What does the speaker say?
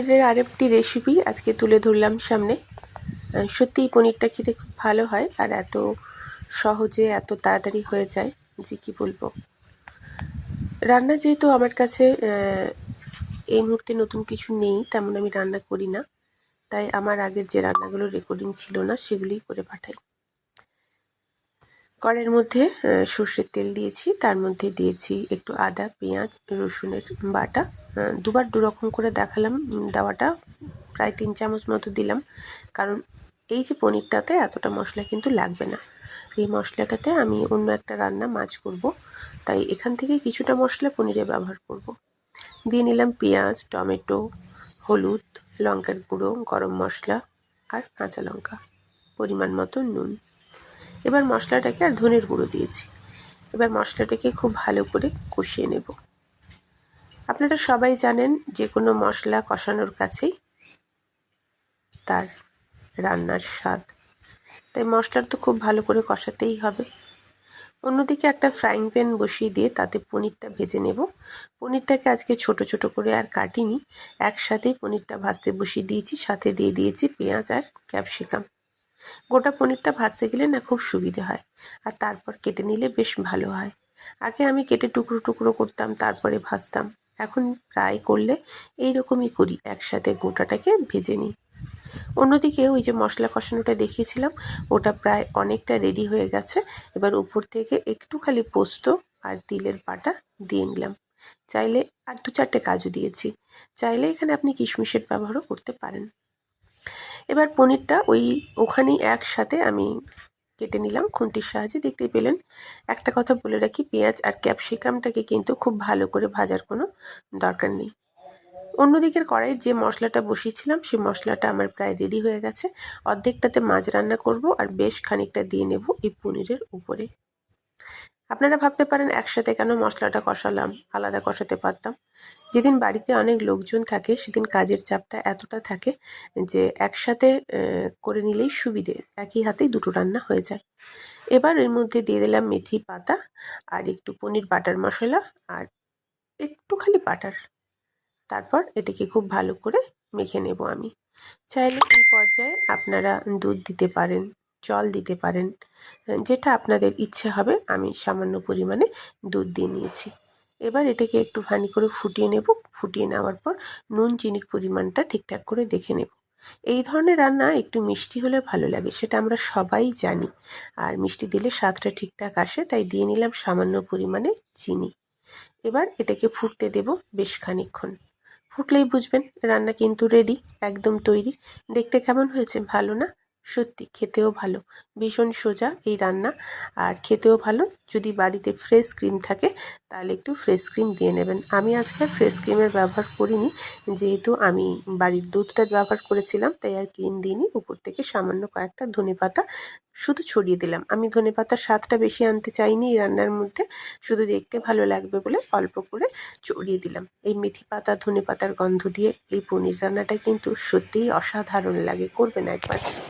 পনিরের আরেকটি রেসিপি আজকে তুলে ধরলাম সামনে। সত্যিই পনিরটা খেতে খুব ভালো হয় আর এত সহজে এত তাড়াতাড়ি হয়ে যায় যে কি বলবো। রান্না যেহেতু আমার কাছে এই মুহূর্তে নতুন কিছু নেই, তেমন আমি রান্না করি না, তাই আমার আগের যে রান্নাগুলো রেকর্ডিং ছিল না সেগুলিই করে পাঠাই। কড়াইয়ের মধ্যে সর্ষের তেল দিয়েছি, তার মধ্যে দিয়েছি একটু আদা, পেঁয়াজ, রসুনের বাটা। দুবার দুরকম করে দেখালাম দেওয়াটা, প্রায় 3 চামচ মতো দিলাম, কারণ এই যে পনিরটাতে এতটা মশলা কিন্তু লাগবে না। এই মশলাটাতে আমি অন্য একটা রান্না মাছ করব, তাই এখান থেকে কিছুটা মশলা পনিরে ব্যবহার করব। দিয়ে নিলাম পেঁয়াজ, টমেটো, হলুদ, লঙ্কার গুঁড়ো, গরম মশলা আর কাঁচা লঙ্কা, পরিমাণ মতো নুন। এবার মশলাটাকে আর ধনের গুঁড়ো দিয়েছি। এবার মশলাটাকে খুব ভালো করে কষিয়ে নেব। আপনারা সবাই জানেন যে কোনো মশলা কষানোর কাছেই তার রান্নার স্বাদ, তাই মশলাটা তো খুব ভালো করে কষাতেই হবে। অন্যদিকে একটা ফ্রাইং প্যান বসিয়ে দিয়ে তাতে পনিরটা ভেজে নেব। পনিরটাকে আজকে ছোট ছোট করে আর কাটিনি, একসাথেই পনিরটা ভাজতে বসিয়ে দিয়েছি, সাথে দিয়ে দিয়েছি পেঁয়াজ আর ক্যাপসিকাম। গোটা পনিরটা ভাজতে গেলে না খুব সুবিধে হয়, আর তারপর কেটে নিলে বেশ ভালো হয়। আগে আমি কেটে টুকরো টুকরো করতাম, তারপরে ভাজতাম। এখন প্রায় করলে এইরকমই করি, একসাথে গোটাটাকে ভেজে নিই। অন্যদিকে ওই যে মশলা কষানোটা দেখিয়েছিলাম, ওটা প্রায় অনেকটা রেডি হয়ে গেছে। এবার উপর থেকে একটু খালি পোস্ত আর তিলের বাটা দিয়ে নিলাম। চাইলে আর 2-4টে কাজু দিয়েছি, চাইলে এখানে আপনি কিশমিশের ব্যবহারও করতে পারেন। এবার পনিরটা ওখানেই একসাথে আমি কেটে নিলাম খুন্তির সাহায্যে, দেখতেই পেলেন। একটা কথা বলে রাখি, পেঁয়াজ আর ক্যাপসিকামটাকে কিন্তু খুব ভালো করে ভাজার কোনো দরকার নেই। অন্যদিকের কড়াইয়ের যে মশলাটা বসিয়েছিলাম সেই মশলাটা আমার প্রায় রেডি হয়ে গেছে। অর্ধেকটাতে মাছ রান্না করব আর বেশ খানিকটা দিয়ে নেব এই পনিরের উপরে। আপনারা ভাবতে পারেন একসাথে কেন মশলাটা কষালাম, আলাদা কষাতে পারতাম। যেদিন বাড়িতে অনেক লোকজন থাকে সেদিন কাজের চাপটা এতটা থাকে যে একসাথে করে নিলেই সুবিধে, একই হাতেই দুটো রান্না হয়ে যায়। এবার এর মধ্যে দিয়ে দিলাম মেথি পাতা আর একটু পনির বাটার মশলা আর একটু খালি বাটার। তারপর এটাকে খুব ভালো করে মেখে নেব আমি। চাইলে এই পর্যায়ে আপনারা দুধ দিতে পারেন, জল দিতে পারেন, যেটা আপনাদের ইচ্ছে হবে। আমি সামান্য পরিমাণে দুধ দিয়ে নিয়েছি। এবার এটাকে একটু ভালো করে ফুটিয়ে নেব। ফুটিয়ে নেওয়ার পর নুন চিনির পরিমাণটা ঠিকঠাক করে দেখে নেব। এই ধরনের রান্না একটু মিষ্টি হলে ভালো লাগে, সেটা আমরা সবাই জানি। আর মিষ্টি দিলে স্বাদটা ঠিকঠাক আসে, তাই দিয়ে নিলাম সামান্য পরিমাণে চিনি। এবার এটাকে ফুটতে দেব বেশ খানিকক্ষণ। ফুটলেই বুঝবেন রান্না কিন্তু রেডি, একদম তৈরি। দেখতে কেমন হয়েছে, ভালো না? সত্যি খেতেও ভালো, ভীষণ সোজা এই রান্না, আর খেতেও ভালো। যদি বাড়িতে ফ্রেশ ক্রিম থাকে তাহলে একটু ফ্রেশ ক্রিম দিয়ে নেবেন। আমি আজকে ফ্রেশ ক্রিমের ব্যবহার করিনি, যেহেতু আমি বাড়ির দুধটা ব্যবহার করেছিলাম, তাই আর ক্রিম দিইনি। উপর থেকে সামান্য কয়েকটা ধনেপাতা শুধু ছড়িয়ে দিলাম। আমি ধনেপাতার স্বাদটা বেশি আনতে চাইনি এই রান্নার মধ্যে, শুধু দেখতে ভালো লাগবে বলে অল্প করে ছড়িয়ে দিলাম। এই মেথি পাতা ধনেপাতার গন্ধ দিয়ে এই পনির রান্নাটা কিন্তু সত্যিই অসাধারণ লাগে, করবেন একবার।